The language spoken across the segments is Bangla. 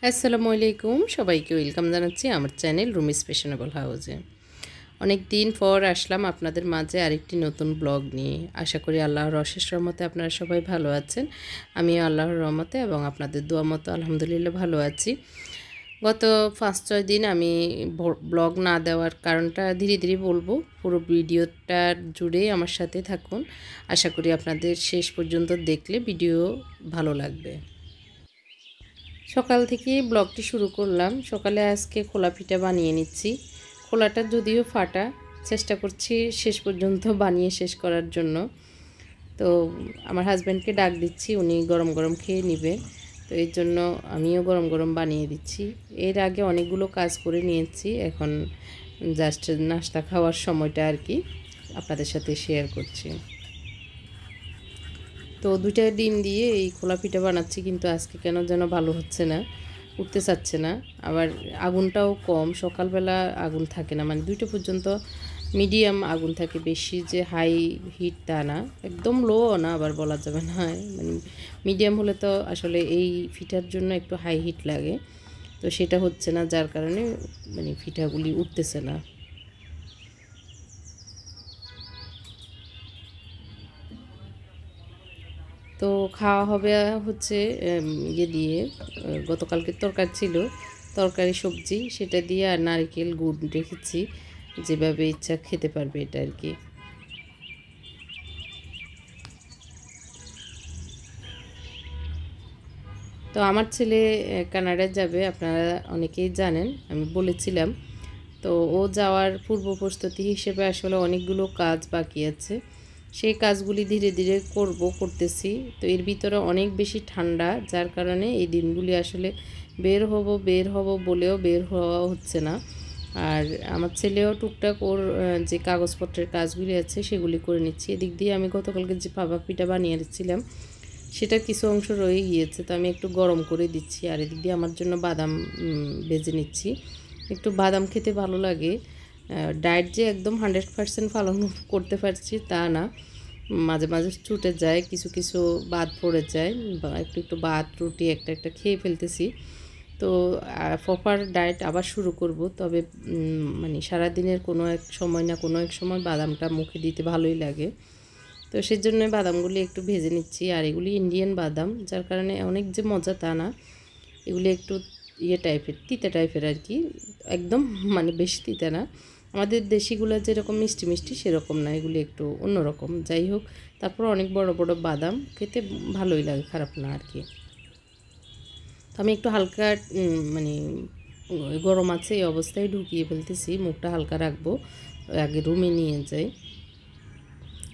আসসালামু আলাইকুম, সবাইকে ওয়েলকাম জানাচ্ছি আমার চ্যানেল রুমিস ফ্যাশনেবল হাউসে। অনেক দিন পর আসলাম আপনাদের মাঝে আরেকটি নতুন ব্লগ নিয়ে। আশা করি আল্লাহর অশেষ রহমতে আপনারা সবাই ভালো আছেন। আমিও আল্লাহর রহমতে এবং আপনাদের দোয়া মতো আলহামদুলিল্লাহ ভালো আছি। গত 5-6 দিন আমি ব্লগ না দেওয়ার কারণটা ধীরে ধীরে বলবো। পুরো ভিডিওটা জুড়েই আমার সাথে থাকুন। আশা করি আপনাদের শেষ পর্যন্ত দেখলে ভিডিও ভালো লাগবে। সকাল থেকেই ব্লগটি শুরু করলাম। সকালে আজকে খোলা পিঠা বানিয়ে নিচ্ছি। খোলাটা যদিও ফাটা, চেষ্টা করছি শেষ পর্যন্ত বানিয়ে শেষ করার জন্য। তো আমার হাজব্যান্ডকে ডাক দিচ্ছি, উনি গরম গরম খেয়ে নেবে। তো এর জন্য আমিও গরম গরম বানিয়ে দিচ্ছি। এর আগে অনেকগুলো কাজ করে নিয়েছি, এখন জাস্ট নাস্তা খাওয়ার সময়টা আর কি আপনাদের সাথে শেয়ার করছি। তো 2টা ডিম দিয়ে এই খোলা পিঠা বানাচ্ছি, কিন্তু আজকে কেন যেন ভালো হচ্ছে না, উঠতে চাচ্ছে না। আবার আগুনটাও কম, সকালবেলা আগুন থাকে না, মানে 2টা পর্যন্ত মিডিয়াম আগুন থাকে, বেশি যে হাই হিট তা না, একদম লো না আবার বলা যাবে না, মানে মিডিয়াম হলে তো আসলে এই পিঠার জন্য একটু হাই হিট লাগে। তো সেটা হচ্ছে না, যার কারণে মানে পিঠাগুলি উঠতেছে না। তো খাওয়া হবে হচ্ছে ইয়ে দিয়ে, গতকালকের তরকারি ছিল, তরকারি সবজি সেটা দিয়ে আর নারকেল গুড় রেখেছি, যেভাবে ইচ্ছা খেতে পারবে এটা আর কি। তো আমার ছেলে কানাডায় যাবে, আপনারা অনেকেই জানেন, আমি বলেছিলাম। তো ও যাওয়ার পূর্ব প্রস্তুতি হিসেবে আসলে অনেকগুলো কাজ বাকি আছে, সেই কাজগুলি ধীরে ধীরে করতেছি। তো এর ভিতরে অনেক বেশি ঠান্ডা, যার কারণে এই দিনগুলি আসলে বের হব বলেও বের হওয়া হচ্ছে না। আর আমার ছেলেও টুকটাক ওর যে কাগজপত্রের কাজগুলি আছে সেগুলি করে নিচ্ছি। এদিক দিয়ে আমি গতকালকে যে ভাপা পিঠা বানিয়েছিলাম সেটা কিছু অংশ রয়ে গিয়েছে, তো আমি একটু গরম করে দিচ্ছি। আর এদিক দিয়ে আমার জন্য বাদাম ভেজে নিচ্ছি। একটু বাদাম খেতে ভালো লাগে। ডায়েট যে একদম 100% পালন করতে পারছি তা না, মাঝে মাঝে ছুটে যায়, কিছু কিছু বাদ পড়ে যায়, বা একটু একটু ভাত রুটি একটা একটা খেয়ে ফেলতেছি। তো প্রপার ডায়েট আবার শুরু করব, তবে মানে সারাদিনের কোনো এক সময় না কোনো এক সময় বাদামটা মুখে দিতে ভালোই লাগে। তো সেজন্য বাদামগুলি একটু ভেজে নিচ্ছি। আর এগুলি ইন্ডিয়ান বাদাম, যার কারণে অনেক যে মজা তা না, এগুলি একটু ইয়ে টাইপের, তিতা টাইপের আর কি, একদম মানে বেশি তিতা না। আমাদের দেশিগুলো যেরকম মিষ্টি মিষ্টি সেরকম না, এগুলি একটু অন্যরকম। যাই হোক, তারপর অনেক বড় বড় বাদাম, খেতে ভালোই লাগে, খারাপ না আর কি। তো আমি একটু হালকা মানে গরম আছে এই অবস্থায় ঢুকিয়ে ফেলতেছি, মুখটা হালকা রাখবো, আগে রুমে নিয়ে যাই,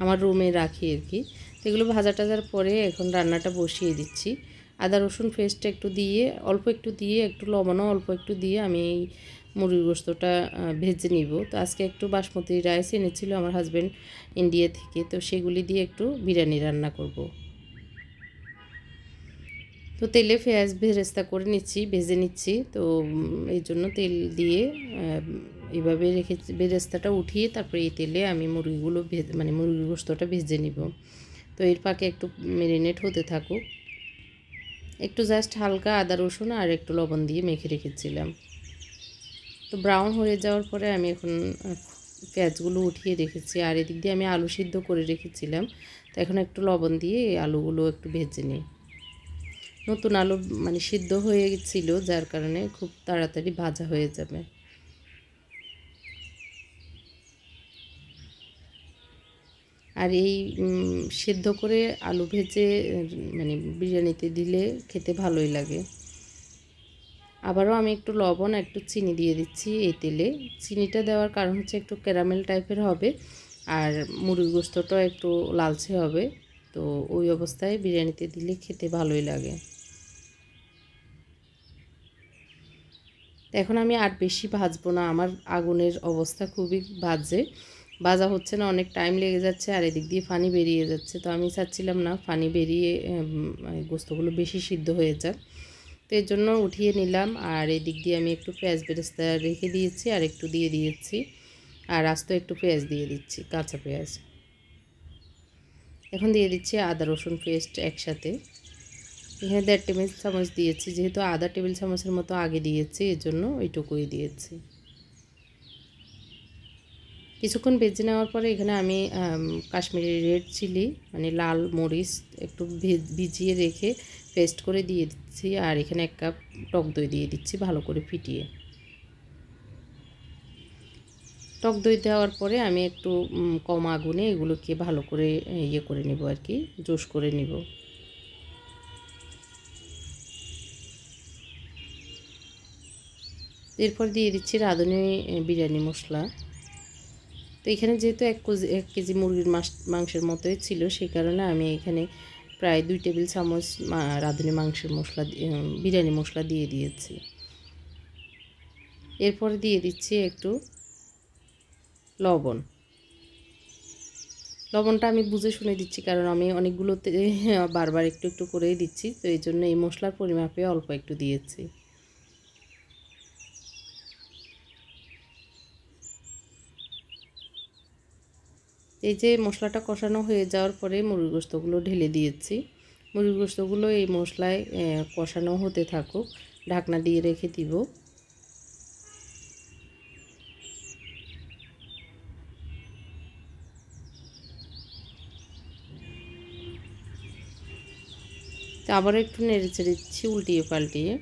আমার রুমে রাখি আর কি। তো এগুলো ভাজা টাজার পরে এখন রান্নাটা বসিয়ে দিচ্ছি। আদা রসুন পেস্টটা একটু দিয়ে, অল্প একটু দিয়ে, একটু লবণও অল্প একটু দিয়ে আমি এই মুরগির গোশতটা ভেজে নিব। তো আজকে একটু বাসমতি রাইস এনেছিল আমার হাজব্যান্ড ইন্ডিয়া থেকে, তো সেগুলি দিয়ে একটু বিরিয়ানি রান্না করব। তো তেলে পেঁয়াজ বেরেস্তা করে নিচ্ছি, ভেজে নিচ্ছি। তো এই জন্য তেল দিয়ে এইভাবে রেখে বেরেস্তাটা উঠিয়ে তারপরে এই তেলে আমি মুরগিগুলো মানে মুরগির গোশতটা ভেজে নিব। তো এর ফাঁকে একটু ম্যারিনেট হতে থাকুক, একটু জাস্ট হালকা আদা রসুন আর একটু লবণ দিয়ে মেখে রেখেছিলাম। তো ব্রাউন হয়ে যাওয়ার পরে আমি এখন পেঁয়াজগুলো উঠিয়ে রেখেছি। আর এদিক দিয়ে আমি আলু সিদ্ধ করে রেখেছিলাম, তো এখন একটু লবণ দিয়ে এই আলুগুলো একটু ভেজে নিই। নতুন আলু মানে সিদ্ধ হয়ে গেছিলো, যার কারণে খুব তাড়াতাড়ি ভাজা হয়ে যাবে। আর এই সিদ্ধ করে আলু ভেজে মানে বিরিয়ানিতে দিলে খেতে ভালোই লাগে। আবারও আমি একটু লবণ একটু চিনি দিয়ে দিচ্ছি এই তেলে। চিনিটা দেওয়ার কারণ হচ্ছে একটু ক্যারামেল টাইপের হবে, আর মুরগির গোশতটাও একটু লালচে হবে। তো ওই অবস্থায় বিরিয়ানিতে দিলে খেতে ভালোই লাগে। এখন আমি আর বেশি ভাজবো না, আমার আগুনের অবস্থা খুবই বাজে, ভাজা হচ্ছে না, অনেক টাইম লেগে যাচ্ছে, আর এদিক দিয়ে পানি বেরিয়ে যাচ্ছে। তো আমি চাচ্ছিলাম না পানি বেরিয়ে গোস্তগুলো বেশি সিদ্ধ হয়ে যাক, তো এর জন্য উঠিয়ে নিলাম। আর এদিক দিয়ে আমি একটু পেঁয়াজ বেরেস্তা রেখে দিয়েছি, আর একটু দিয়ে দিয়েছি, আর আস্ত একটু পেঁয়াজ দিয়ে দিচ্ছি, কাঁচা পেঁয়াজ। এখন দিয়ে দিচ্ছি আদা রসুন পেস্ট একসাথে। এখানে 1.5 টেবিল চামচ দিয়েছি, যেহেতু আধা টেবিল চামচের মতো আগে দিয়েছি এজন্য ওইটুকুই দিয়েছি। কিছুক্ষণ ভেজে নেওয়ার পরে এখানে আমি কাশ্মীরি রেড চিলি মানে লাল মরিচ একটু ভিজিয়ে রেখে পেস্ট করে দিয়ে দিচ্ছি, আর এখানে 1 কাপ টক দই দিয়ে দিচ্ছি ভালো করে ফিটিয়ে। টক দই দেওয়ার পরে আমি একটু কম আগুনে এগুলোকে ভালো করে ইয়ে করে নেব আর কি, জুস করে নেব। এরপর দিয়ে দিচ্ছি রাঁধুনি বিরিয়ানি মশলা। তো এখানে যেহেতু 1 কেজি মুরগির মাংসের মতোই ছিল, সেই কারণে আমি এখানে প্রায় 2 টেবিল চামচ রাঁধুনি মাংসের মশলা বিরিয়ানি মশলা দিয়ে দিয়েছি। এরপরে দিয়ে দিচ্ছি একটু লবণ। লবণটা আমি বুঝে শুনে দিচ্ছি, কারণ আমি অনেকগুলোতে বারবার একটু একটু করেই দিচ্ছি, তো এই জন্য এই মশলার পরিমাপে অল্প একটু দিয়েছি। এই যে মশলাটা কষানো হয়ে যাওয়ার পরে মুরগি গোশতগুলো ঢেলে দিয়েছি। মুরগি গোশতগুলো এই মশলায় কষানো হতে থাকুক, ঢাকনা দিয়ে রেখে দিব। তো আবারও একটু নেড়ে চেড়ে দিচ্ছি উল্টিয়ে পাল্টিয়ে।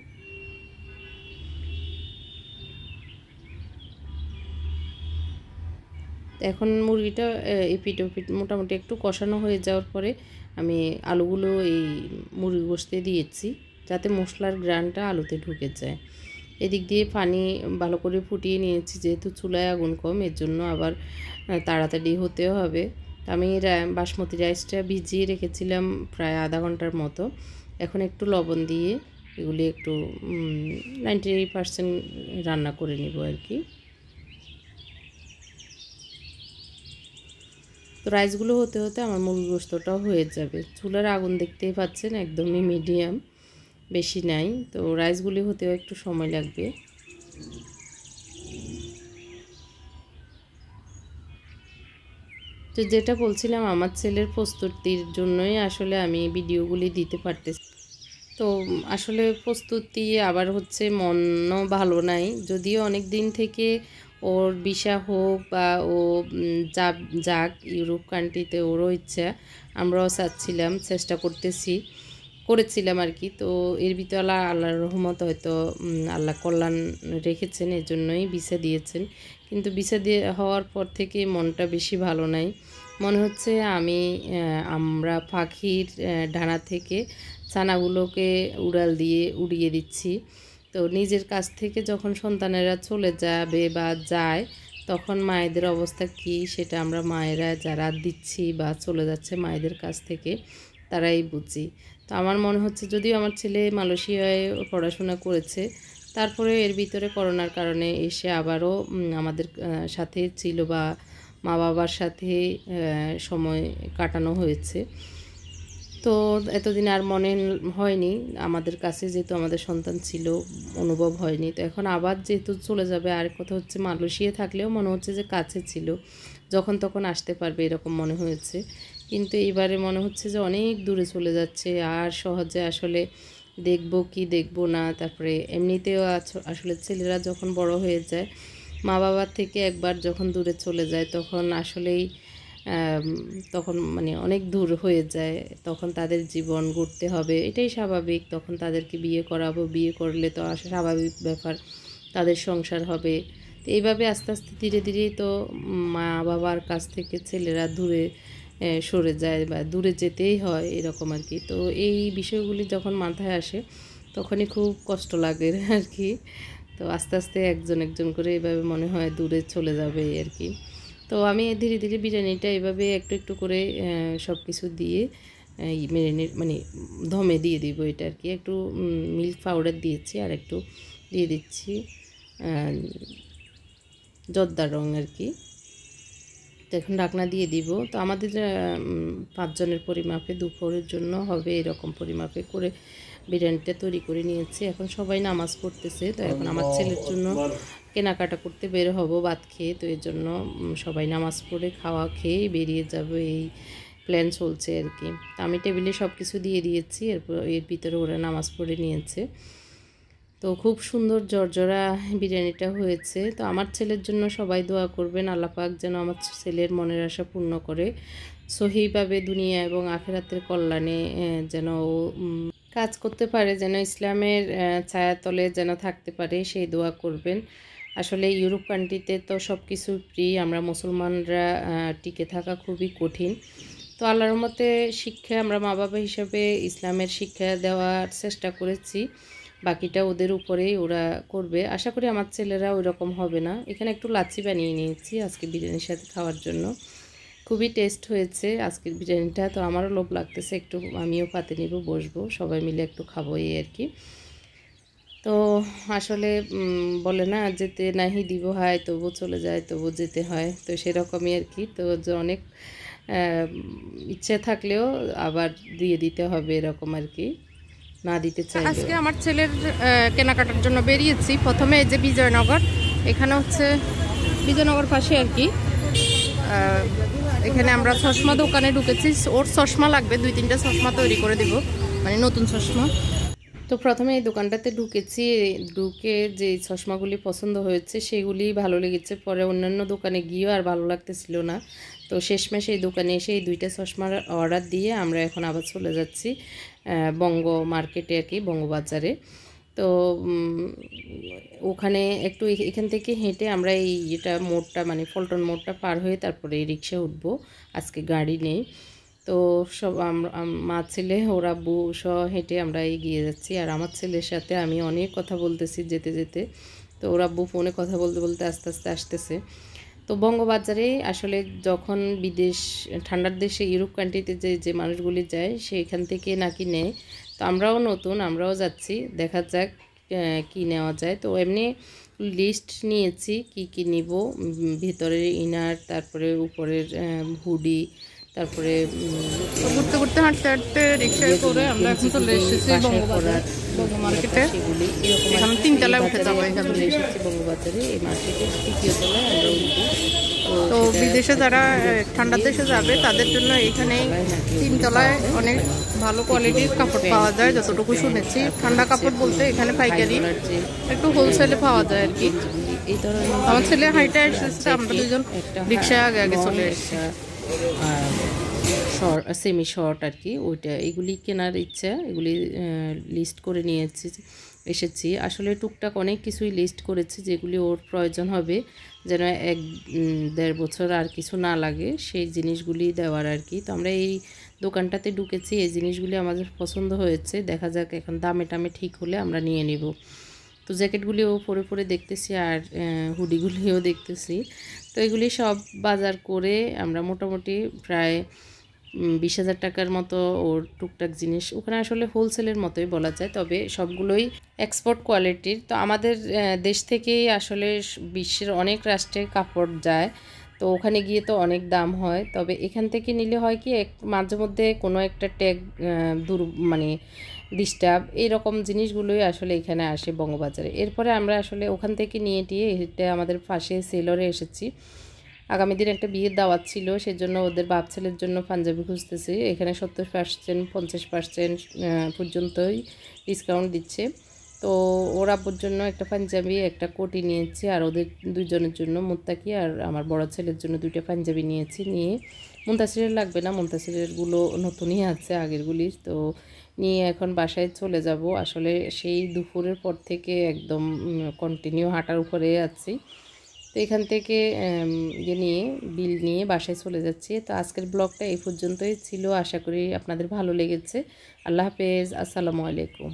এখন মুরগিটা এপিট ওপিট মোটামুটি একটু কষানো হয়ে যাওয়ার পরে আমি আলুগুলো এই মুরগি গোশতে দিয়েছি, যাতে মশলার গ্রানটা আলুতে ঢুকে যায়। এদিক দিয়ে পানি ভালো করে ফুটিয়ে নিয়েছি, যেহেতু চুলায় আগুন কম এর জন্য আবার তাড়াতাড়ি হতেও হবে। আমি বাসমতি রাইসটা ভিজিয়ে রেখেছিলাম প্রায় আধা ঘন্টার মতো। এখন একটু লবণ দিয়ে এগুলি একটু 98% রান্না করে নিব আর কি। তো রাইসগুলো হতে হতে আমার মুরগি গোশতটাও হয়ে যাবে। চুলার আগুন দেখতেই পাচ্ছেন একদমই মিডিয়াম, বেশি নাই। তো রাইসগুলি হতেও একটু সময় লাগবে। তো যেটা বলছিলাম, আমার ছেলের প্রস্তুতির জন্যই আসলে আমি ভিডিওগুলি দিতে পারতেছি। তো আসলে প্রস্তুতি আবার হচ্ছে মনও ভালো নাই, যদিও অনেক দিন থেকে ওর ভিসা হোক বা ও যাক ইউরোপ কান্ট্রিতে, ওরও ইচ্ছা, আমরাও চাচ্ছিলাম, চেষ্টা করেছিলাম আর কি। তো এর ভিতরে আল্লাহর রহমত হয়তো আল্লাহ কল্যাণ রেখেছেন, এর জন্যই ভিসা দিয়েছেন। কিন্তু ভিসা দিয়ে হওয়ার পর থেকে মনটা বেশি ভালো নাই। মনে হচ্ছে আমরা পাখির ডানা থেকে ছানাগুলোকে উড়িয়ে দিচ্ছি। তো নিজের কাছ থেকে যখন সন্তানেরা চলে যাবে বা যায়, তখন মায়েদের অবস্থা কী সেটা আমরা মায়েরা যারা দিচ্ছি বা চলে যাচ্ছে মায়েদের কাছ থেকে তারাই বুঝি। তো আমার মনে হচ্ছে, যদিও আমার ছেলে মালয়েশিয়ায় পড়াশোনা করেছে, তারপরে এর ভিতরে করোনার কারণে এসে আবারও আমাদের সাথে ছিল বা মা বাবার সাথে সময় কাটানো হয়েছে। তো এতদিন আর মনে হয়নি আমাদের কাছে, যেহেতু আমাদের সন্তান ছিল, অনুভব হয়নি। তো এখন আবার যেহেতু চলে যাবে, আর কথা হচ্ছে মালয়েশিয়া থাকলেও মনে হচ্ছে যে কাছে ছিল, যখন তখন আসতে পারবে এরকম মনে হয়েছে। কিন্তু এবারে মনে হচ্ছে যে অনেক দূরে চলে যাচ্ছে, আর সহজে আসলে দেখব কি দেখব না। তারপরে এমনিতেও আসলে ছেলেরা যখন বড় হয়ে যায়, মা বাবার থেকে একবার যখন দূরে চলে যায়, তখন আসলেই তখন মানে অনেক দূর হয়ে যায়। তখন তাদের জীবন গড়তে হবে, এটাই স্বাভাবিক। তখন তাদেরকে বিয়ে করাবো, বিয়ে করলে তো স্বাভাবিক ব্যাপার, তাদের সংসার হবে। তো এইভাবে আস্তে আস্তে ধীরে ধীরেই তো মা বাবার কাছ থেকে ছেলেরা দূরে সরে যায় বা দূরে যেতেই হয়, এরকম আর কি। তো এই বিষয়গুলি যখন মাথায় আসে, তখনই খুব কষ্ট লাগে আর কি। তো আস্তে আস্তে একজন একজন করে এভাবে মনে হয় দূরে চলে যাবে আর কি। তো আমি ধীরে ধীরে বিরিয়ানিটা এভাবে একটু একটু করে সব কিছু দিয়ে মেরিনেট মানে দমে দিয়ে দিব এটা আর কি। একটু মিল্ক পাউডার দিয়েছি, আর একটু দিয়ে দিচ্ছি জর্দার রং আর কি। তো এখন ঢাকনা দিয়ে দিব। তো আমাদের 5 জনের পরিমাপে দুপুরের জন্য হবে এরকম পরিমাপে করে বিরিয়ানিটা তৈরি করে নিয়েছি। এখন সবাই নামাজ পড়তেছে, তো এখন আমার ছেলের জন্য কেনাকাটা করতে বের হব ভাত খেয়ে। তো এর জন্য সবাই নামাজ পড়ে খাওয়া খেয়ে বেরিয়ে যাবে প্ল্যান চলছে আর কি। তো আমি টেবিলে সব কিছু দিয়ে দিয়েছি, এরপর এর ভিতরে ওরা নামাজ পড়ে নিয়েছে। তো খুব সুন্দর জর্জরা বিরিয়ানিটা হয়েছে। তো আমার ছেলের জন্য সবাই দোয়া করবেন, আল্লাহ পাক যেন আমার ছেলের মনের আশা পূর্ণ করে, সহিভাবে দুনিয়া এবং আখিরাতের কল্যাণে যেন কাজ করতে পারে, যেন ইসলামের ছায়াতলে যেন থাকতে পারে, সেই দোয়া করবেন। আসলে ইউরোপ কান্ট্রিতে তো সব কিছু ফ্রি, আমরা মুসলমানরা টিকে থাকা খুবই কঠিন। তো আল্লাহর রহমতে শিক্ষা আমরা মা বাবা হিসাবে ইসলামের শিক্ষা দেওয়ার চেষ্টা করেছি, বাকিটা ওদের উপরেই ওরা করবে। আশা করি আমার ছেলেরা ওই রকম হবে না। এখানে একটু লাচ্ছি বানিয়ে নিয়েছি আজকে বিরিয়ানির সাথে খাওয়ার জন্য, খুবই টেস্ট হয়েছে আজকের বিরিয়ানিটা। তো আমারও লোভ লাগতেছে, একটু আমিও পাতে নিব, বসবো, সবাই মিলে একটু খাবো এই আর কি। তো আসলে বলে না, যেতে নাহি দিব হয় তবু চলে যায়, তবু যেতে হয়, তো সেরকমই আর কি। তো যে অনেক ইচ্ছে থাকলেও আবার দিয়ে দিতে হবে এরকম আর কি, না দিতে চাই। আজকে আমার ছেলের কেনাকাটার জন্য বেরিয়েছি। প্রথমে এই যে বিজয়নগর, এখানে হচ্ছে বিজয়নগর পাশে আর কি, এখানে আমরা চশমা দোকানে ঢুকেছি। ওর চশমা লাগবে, 2-3টা চশমা তৈরি করে দিব, মানে নতুন চশমা। তো প্রথমে এই দোকানটাতে ঢুকেছি, ঢুকে যে চশমাগুলি পছন্দ হয়েছে সেগুলি ভালো লেগেছে। পরে অন্যান্য দোকানে গিয়েও আর ভালো লাগতেছিল না, তো শেষমেশ এই দোকানে এসে এই 2টা চশমার অর্ডার দিয়ে আমরা এখন আবার চলে যাচ্ছি বঙ্গ মার্কেটে আর কি, বঙ্গবাজারে। তো ওখানে একটু এখান থেকে হেঁটে আমরা এই এটা মোড়টা, মানে পল্টন মোড়টা পার হয়ে তারপরে এই রিক্সা উঠবো, আজকে গাড়ি নেই। তো সব মা ছেলে ওরা বউ সহ হেঁটে আমরা এগিয়ে যাচ্ছি। আর আমার ছেলের সাথে আমি অনেক কথা বলতেছি যেতে যেতে, তো ওরা বউ ফোনে কথা বলতে বলতে আস্তে আস্তে আসতেছে। তো বঙ্গবাজারে আসলে যখন বিদেশ, ঠান্ডার দেশে ইউরোপ কান্ট্রিতে যে মানুষগুলি যায় সেইখান থেকে নাকি নেয়। তো আমরাও নতুন, আমরাও যাচ্ছি, দেখা যাক কি নেওয়া যায়। তো এমনি লিস্ট নিয়েছি কি নিব, ভিতরের ইনার, তারপরে উপরের হুডি, তারপরে ঘুরতে ঘুরতে হাঁটতে হাঁটতে রিক্সায় করে আমরা এখন চলে এসেছি বঙ্গবাজার, বঙ্গ মার্কেটে। সেগুলি এখানে 3 তলায় উঠে যাবো, এখানে চলে এসেছি বঙ্গবাজারে, এই মার্কেটের 3য় তলায় আমরা উঠবো। তো বিদেশে যারা ঠান্ডার দেশে যাবে তাদের জন্য এখানে 3 তলায় অনেক ভালো কোয়ালিটির কাপড় পাওয়া যায়, যতটুকু শুনেছি। ঠান্ডা কাপড় বলতে এখানে পাইকারি, একটু হোলসেলে পাওয়া যায় আর কি। এই ধরনের আমার ছেলে হাইটে এসেছে, আমরা দুজন রিক্সায় আগে আগে চলে এসেছি। শর্ট, সেমি শর্ট আর কি, ওইটা এগুলি কেনার ইচ্ছা, এগুলি লিস্ট করে নিয়েছি এসেছি। আসলে টুকটাক অনেক কিছুই লিস্ট করেছি যেগুলি ওর প্রয়োজন হবে, যেন 1-1.5 বছর আর কিছু না লাগে, সেই জিনিসগুলি দেওয়ার আর কি। তো আমরা এই দোকানটাতে ঢুকেছি, এই জিনিসগুলি আমাদের পছন্দ হয়েছে, দেখা যাক এখন দামে টামে ঠিক হলে আমরা নিয়ে নিব। তো জ্যাকেটগুলিও পরে পরে দেখতেছি, আর হুডিগুলিও দেখতেছি। তো এগুলি সব বাজার করে আমরা মোটামুটি প্রায় 20,000 টাকার মতো ওর টুকটাক জিনিস, ওখানে আসলে হোলসেলের মতোই বলা যায়, তবে সবগুলোই এক্সপোর্ট কোয়ালিটির। তো আমাদের দেশ থেকেই আসলে বিশ্বের অনেক রাষ্ট্রে কাপড় যায়, তো ওখানে গিয়ে তো অনেক দাম হয়, তবে এখান থেকে নিলে হয় কি মাঝে মধ্যে কোনো একটা ট্যাগ মানে ডিস্টার্ব, এইরকম জিনিসগুলোই আসলে এখানে আসে বঙ্গবাজারে। এরপরে আমরা আসলে ওখান থেকে নিয়ে টিয়ে এটা আমাদের পাশে সেলরে এসেছি। আগামী দিন একটা বিয়ের দাওয়াত ছিল, সেজন্য ওদের বাপ ছেলের জন্য পাঞ্জাবি খুঁজতেছি। এখানে 70%, 50% পর্যন্তই ডিসকাউন্ট দিচ্ছে। তো ওর আব্বুর জন্য একটা পাঞ্জাবি, একটা কোটি নিয়েছি, আর ওদের দুজনের জন্য মুত্তাকি, আর আমার বড় ছেলের জন্য 2টা পাঞ্জাবি নিয়েছি। নিয়ে মুনতাসিরের লাগবে না, মুনতাসিরেরগুলো নতুনই আছে আগেরগুলি। তো নিয়ে এখন বাসায় চলে যাব। আসলে সেই দুপুরের পর থেকে একদম কন্টিনিউ হাঁটার উপরে আছি। তো এখান থেকে নিয়ে বিল নিয়ে বাসায় চলে যাচ্ছি। তো আজকের ব্লগটা এই পর্যন্তই ছিল, আশা করি আপনাদের ভালো লেগেছে। আল্লাহ হাফেজ, আসসালামু আলাইকুম।